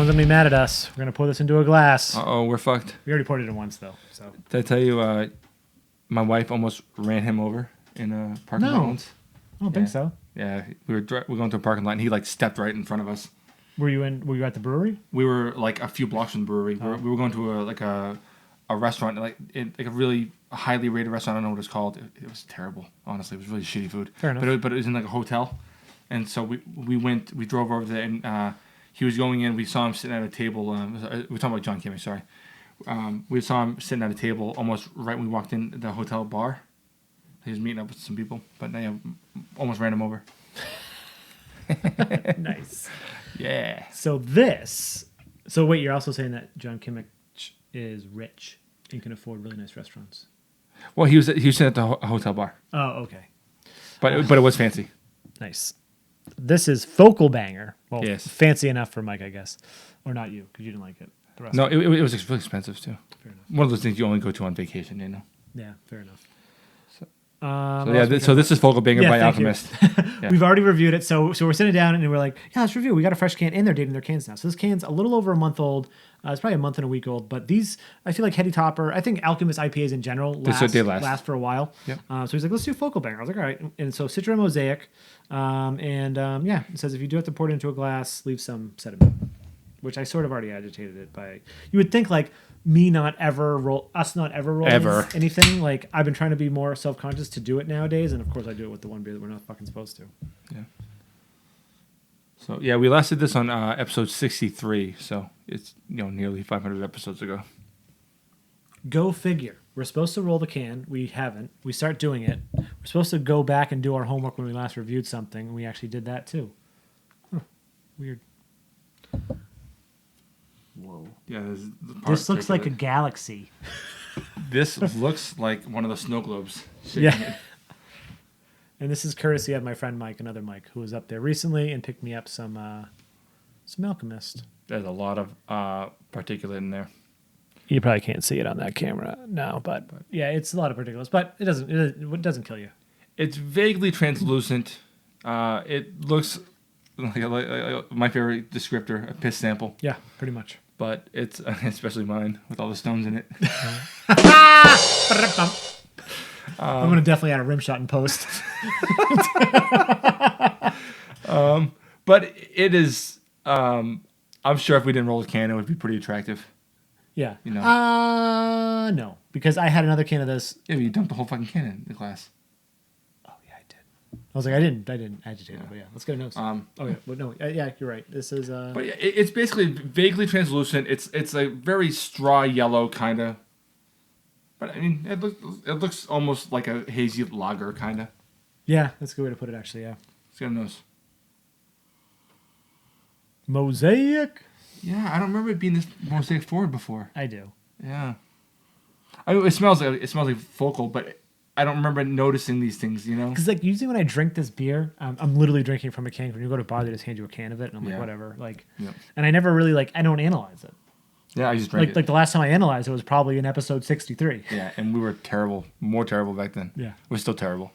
Someone's going to be mad at us. We're going to pour this into a glass. Uh-oh, we're fucked. We already poured it in once, though. So. Did I tell you my wife almost ran him over in a parking lot once? I don't think so. Yeah, we were going to a parking lot, and he, like, stepped right in front of us. Were you at the brewery? We were, like, a few blocks from the brewery. Oh. We were going to a restaurant, like a really highly rated restaurant. I don't know what it's called. It was terrible, honestly. It was really shitty food. Fair enough. But it was in, like, a hotel. And so we drove over there, and he was going in. We saw him sitting at a table. We're talking about John Kimmy, sorry. We saw him sitting at a table almost right when we walked in the hotel bar. He was meeting up with some people, but almost ran him over. Nice. Yeah. So wait, you're also saying that John Kimmich is rich and can afford really nice restaurants. Well, he was sitting at the hotel bar. Oh, okay. But it was fancy. Nice. This is Focal Banger. Well, yes. Fancy enough for Mike, I guess. Or not you, because you didn't like it. No, it was really expensive, too. Fair enough. One of those things you only go to on vacation, you know? Yeah, fair enough. So this is Focal Banger by Alchemist. Yeah. We've already reviewed it. So we're sitting down and we're like, yeah, let's review. We got a fresh can, and they're dating their cans now. So this can's a little over a month old. It's probably a month and a week old. But these, I feel like Heady Topper, I think Alchemist IPAs in general last for a while. Yep. So he's like, let's do Focal Banger. I was like, all right. And so Citra and Mosaic. It says if you do have to pour it into a glass, leave some sediment, which I sort of already agitated it by. You would think like, us not ever rolling anything. Like, I've been trying to be more self-conscious to do it nowadays, and of course I do it with the one beer that we're not fucking supposed to. Yeah. So yeah, we last did this on episode 63, so it's nearly 500 episodes ago. Go figure. We're supposed to roll the can. We haven't. We start doing it. We're supposed to go back and do our homework when we last reviewed something. We actually did that too. Huh. Weird. Whoa. Yeah, this looks like a galaxy. This looks like one of the snow globes. Yeah. And this is courtesy of my friend Mike, another Mike, who was up there recently and picked me up some Alchemist. There's a lot of particulate in there. You probably can't see it on that camera now, but yeah, it's a lot of particulates, but it doesn't kill you. It's vaguely translucent. It looks like my favorite descriptor, a piss sample. Yeah, pretty much. But it's especially mine with all the stones in it. I'm gonna definitely add a rim shot in post. But it is. I'm sure if we didn't roll a can, it would be pretty attractive. Yeah. No, because I had another can of this. Yeah, but you dumped the whole fucking can in the glass. I was like, I didn't agitate it, but yeah, let's get a nose. Yeah, you're right. This is. But yeah, it's basically vaguely translucent. It's a very straw yellow kind of. But I mean, it looks almost like a hazy lager kind of. Yeah, that's a good way to put it. Actually, yeah. Let's get a nose. Mosaic. Yeah, I don't remember it being this mosaic forward before. I do. Yeah. I mean, it smells like Focal, but I don't remember noticing these things, Because like usually when I drink this beer, I'm literally drinking from a can. When you go to a bar, they just hand you a can of it, and I'm like, whatever. And I never really I don't analyze it. Yeah, I just drank it. Like the last time I analyzed it was probably in episode 63. Yeah, and we were terrible, more terrible back then. Yeah, we're still terrible.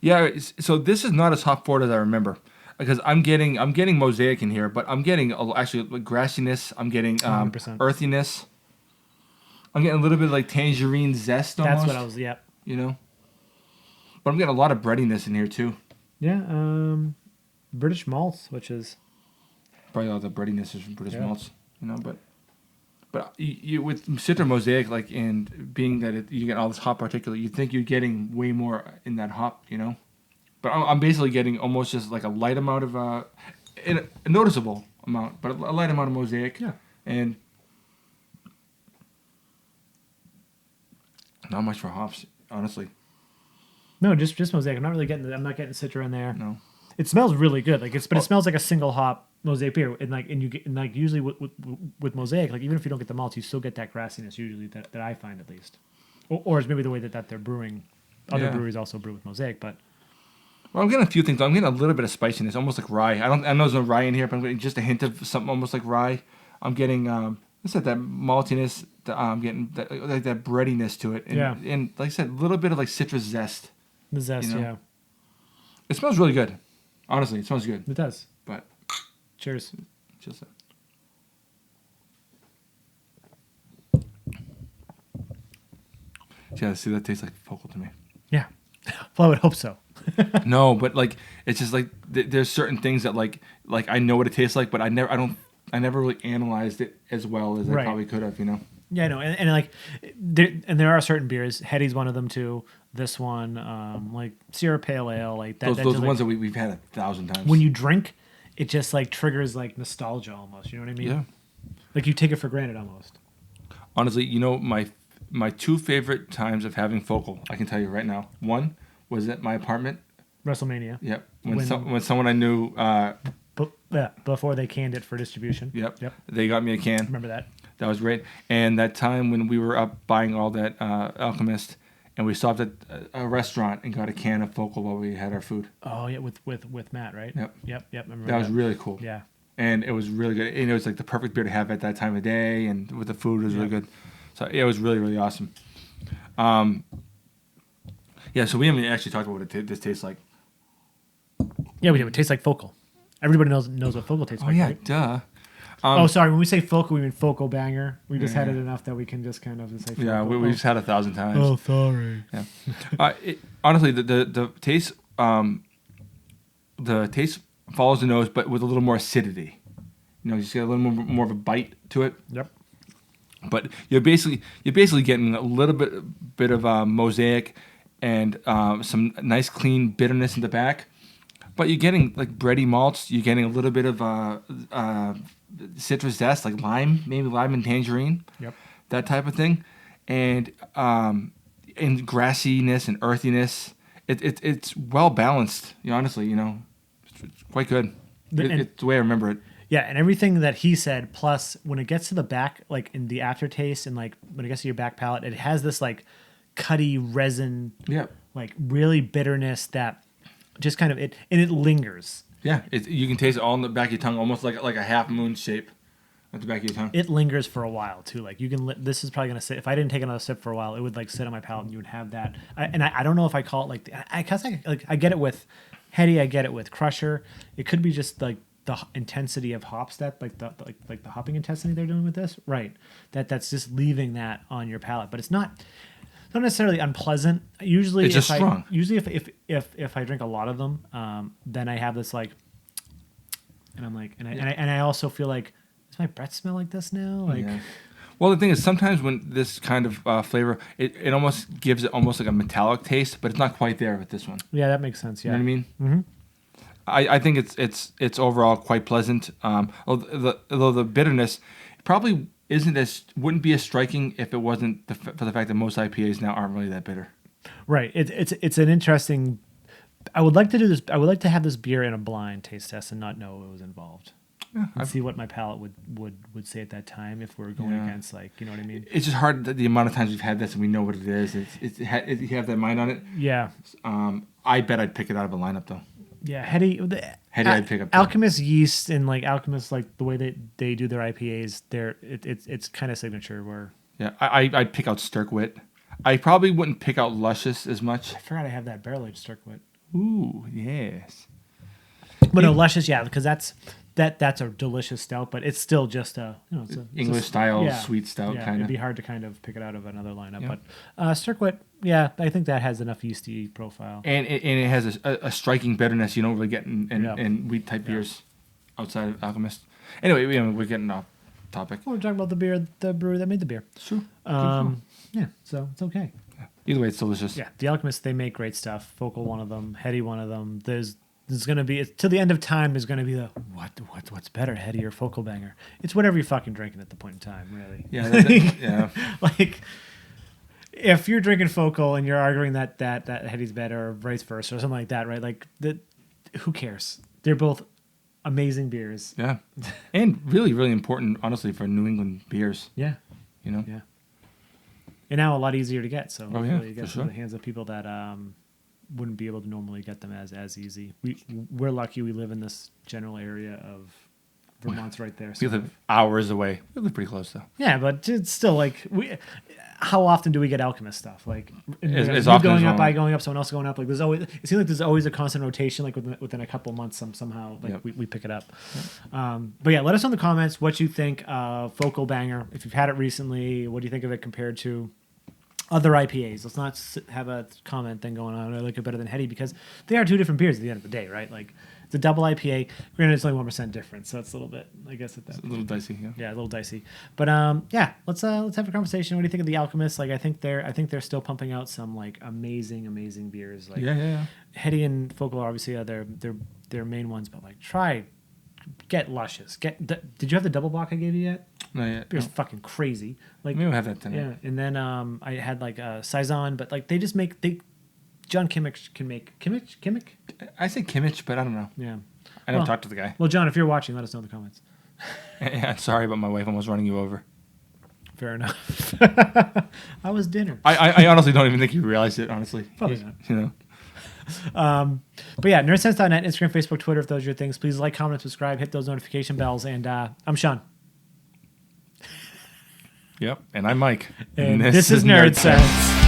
Yeah, so this is not as hop forward as I remember, because I'm getting mosaic in here, but I'm getting actually grassiness. I'm getting earthiness. I'm getting a little bit of tangerine zest almost. That's what I was, yep. But I'm getting a lot of breadiness in here too. Yeah, British malts, which is... Probably all the breadiness is from British malts, But you with Citra Mosaic, and being that you get all this hop particulate, you'd think you're getting way more in that hop, But I'm basically getting almost just like a light amount of, a noticeable amount, but a light amount of Mosaic. Yeah. And... not much for hops, honestly. No, just Mosaic. I'm not getting Citra in there. No. It smells really good. It smells like a single hop Mosaic beer. And you get usually with Mosaic, even if you don't get the malts, you still get that grassiness usually that I find at least. Or it's maybe the way that they're brewing. Other breweries also brew with Mosaic, but. Well, I'm getting a few things. I'm getting a little bit of spiciness, almost like rye. I know there's no rye in here, but I'm getting just a hint of something almost like rye. I'm getting that maltiness. I'm getting that breadiness to it, and like I said, a little bit of citrus zest. The zest, yeah. It smells really good. Honestly, it smells good. It does. But cheers. Just that. Yeah, see, that tastes like Focal to me. Yeah. Well, I would hope so. No, but like it's just like there's certain things that like I know what it tastes like, but I never really analyzed it as well as I Right. probably could have, you know. Yeah, no, and like, there are certain beers. Hetty's one of them too. This one, like Sierra Pale Ale, like that. Those just, ones like, that we've had 1,000 times. when you drink, it just like triggers like nostalgia almost. You know what I mean? Yeah. Like you take it for granted almost. Honestly, you know, my two favorite times of having Focal, I can tell you right now. One was at my apartment. WrestleMania. Yep. When someone I knew. Before they canned it for distribution. Yep. Yep. They got me a can. Remember that? That was great. And that time when we were up buying all that Alchemist, and we stopped at a restaurant and got a can of Focal while we had our food. Oh yeah, with Matt, right? Yep. Yep. I remember That was really cool. Yeah. And it was really good. And it was like the perfect beer to have at that time of day, and with the food, it was really good. So yeah, it was really, really awesome. Yeah, so we haven't actually talked about what this tastes like. Yeah, we do. It tastes like Focal. Everybody knows what Focal tastes like. Oh yeah, right? duh. Sorry. When we say Focal, we mean Focal Banger. We just had it enough that we can just kind of just say Focal. Yeah, we've just had 1,000 times. Oh, sorry. Yeah. Honestly, the taste follows the nose, but with a little more acidity. You know, you just get a little more of a bite to it. Yep. But you're basically getting a little bit of Mosaic and some nice clean bitterness in the back. But you're getting like bready malts. You're getting a little bit of citrus zest, like maybe lime and tangerine. Yep. That type of thing, and grassiness and earthiness. It's well balanced. Honestly, it's quite good. It's the way I remember it. Yeah, and everything that he said, plus when it gets to the back, like in the aftertaste, and like when it gets to your back palate, it has this like cutty resin, like really bitterness that just kind of it lingers. Yeah, you can taste it all in the back of your tongue, almost like a half moon shape at the back of your tongue. It lingers for a while too. Like you can, this is probably gonna sit. If I didn't take another sip for a while, it would like sit on my palate, and you would have that. I don't know if I call it like I get it with Hetty, I get it with Crusher. It could be just like the intensity of hops that like the hopping intensity they're doing with this, right? That's just leaving that on your palate, but it's not necessarily unpleasant. Usually, it's just strong. Usually, if I drink a lot of them, then I have this like, and I'm like, and I also feel like, does my breath smell like this now? Like, well, the thing is, sometimes when this kind of flavor, it almost gives it almost like a metallic taste, but it's not quite there with this one. Yeah, that makes sense. Yeah, You know what I mean? Mm-hmm. I think it's overall quite pleasant. Although the bitterness probably wouldn't be as striking if it wasn't for the fact that most IPAs now aren't really that bitter. Right. It's an interesting. I would like to do this. I would like to have this beer in a blind taste test and not know what was involved. Yeah, and see what my palate would say at that time if we're going against, like, you know what I mean? It's just hard the amount of times we've had this and we know what it is. You have that mind on it. Yeah. I bet I'd pick it out of a lineup though. Yeah, Hetty I'd pick up too. Alchemist yeast and like Alchemist, like the way that they do their IPAs, it's kind of signature. Where I'd pick out Stirkwit. I probably wouldn't pick out Luscious as much. I forgot I have that barrel aged Stirkwit. Ooh, yes. But no, Luscious, yeah, because that's a delicious stout, but it's still just it's English style sweet stout kind of. It'd be hard to kind of pick it out of another lineup, but Stirkwit, yeah, I think that has enough yeasty profile, and it has a striking bitterness you don't really get in wheat type beers outside of Alchemist. Anyway, we're getting off topic. Well, we're talking about the brewery that made the beer. Sure. Yeah, so it's okay. Yeah. Either way, it's delicious. Yeah, the Alchemist, they make great stuff. Focal, one of them. Hetty, one of them. There's going to be, till the end of time, there's going to be the, what's better, Hetty or Focal Banger? It's whatever you're fucking drinking at the point in time, really. Yeah. Like, if you're drinking Focal and you're arguing that Hetty's better or vice versa or something like that, right? Like, who cares? They're both amazing beers. Yeah. And really, really important, honestly, for New England beers. Yeah. Yeah. And now a lot easier to get, so hopefully you get sure. in the hands of people that wouldn't be able to normally get them as easy. We're lucky we live in this general area of Vermont's right there. We So. live hours away. We live pretty close, though. Yeah, but it's still like how often do we get Alchemist stuff? Like As you often going as up, well. I going up, someone else going up. Like there's always it seems like there's always a constant rotation. Like within a couple months, somehow like Yep. we pick it up. But yeah, let us know in the comments what you think of Focal Banger. If you've had it recently, what do you think of it compared to other IPAs? Let's not have a comment thing going on. I like it better than Heady because they are two different beers at the end of the day, right? Like it's a double IPA. Granted, it's only 1% difference, so it's a little bit, I guess, at that. It's a little dicey, yeah. Yeah, a little dicey. But yeah, let's have a conversation. What do you think of the Alchemist? Like I think they're still pumping out some like amazing beers. Like Yeah. Heady and Focal are obviously their main ones, but like get Luscious. Did you have the double block I gave you yet? Not yet. Beer's No. fucking crazy. Like Maybe we'll have that tonight. yeah, and then I had like Saison, but like John Kimmich can make Kimmich. I say Kimmich, but I don't know. Yeah. I never Well- talked to the guy. Well, John, if you're watching, let us know in the comments. Yeah, sorry about my wife almost running you over. Fair enough. How was dinner? I honestly don't even think you realized it, honestly. Probably not. You know? But yeah, nerdsense.net, Instagram, Facebook, Twitter, if those are your things. Please like, comment, subscribe, hit those notification bells. And I'm Sean. Yep. And I'm Mike. And this is Nerdsense.